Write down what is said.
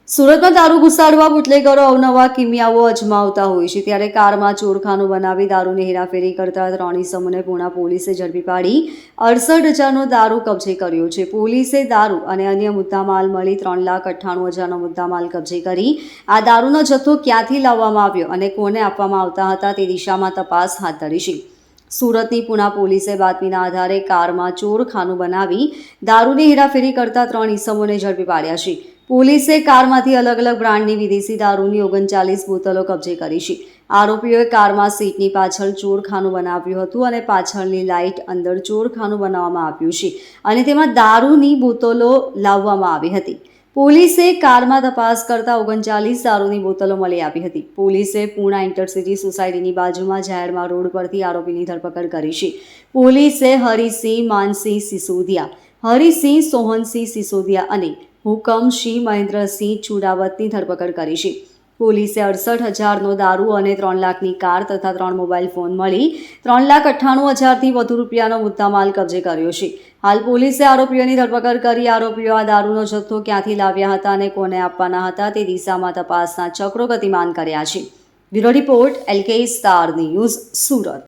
સુરતમાં દારૂ ઘુસાડવા બુટલેગરો અવનવા કિમિયાઓ અજમાવતા હોય છે, ત્યારે કારમાં ચોરખાનું બનાવી દારૂની હેરાફેરી કરતા 3 ઇસમોને પૂણા પોલીસે ઝડપી પાડી 68,000નો દારૂ કબજે કર્યો છે. પોલીસે દારૂ અને અન્ય મુદ્દામાલ મળી 3,98,000નો મુદ્દામાલ કબજે કરી આ દારૂનો જથ્થો ક્યાંથી લાવવામાં આવ્યો અને કોને આપવામાં આવતા હતા તે દિશામાં તપાસ હાથ ધરી છે. સુરતની પૂણા પોલીસે બાતમીના આધારે કારમાં ચોરખાનું બનાવી દારૂની હેરાફેરી કરતા 3 ઇસમોને ઝડપી પાડ્યા છે. પોલીસે કારમાંથી અલગ અલગ બ્રાન્ડની વિદેશી દારૂની 39 બોતલો કબજે કરી છે. આરોપીઓએ કારમાં સીટની પાછળ ચોરખાનું બનાવ્યું હતું અને પાછળની લાઇટ અંદર ચોરખાનું બનાવવામાં આવ્યું છે અને તેમાં દારૂની બોતલો લાવવામાં આવી હતી. પોલીસે કારમાં તપાસ કરતા 39 દારૂની બોતલો મળી આવી હતી. પોલીસે પૂણા ઇન્ટરસિટી સોસાયટીની બાજુમાં જાહેરમાં રોડ પરથી આરોપીની ધરપકડ કરી છે. પોલીસે હરિસિંહ માનસિંહ સિસોદિયા, હરિસિંહ સોહનસિંહ સિસોદિયા અને હુકમસિંહ મહેન્દ્રસિંહ ચુડાવતની ધરપકડ કરી છે. પોલીસે 68,000નો દારૂ અને 3 લાખની કાર તથા 3 મોબાઈલ ફોન મળી 3,98,000થી વધુ રૂપિયાનો મુદ્દામાલ કબજે કર્યો છે. હાલ પોલીસે આરોપીઓની ધરપકડ કરી આરોપીઓ આ દારૂનો જથ્થો ક્યાંથી લાવ્યા હતા અને કોને આપવાના હતા તે દિશામાં તપાસના ચક્રો ગતિમાન કર્યા છે. Bureau report LK star news, Surat.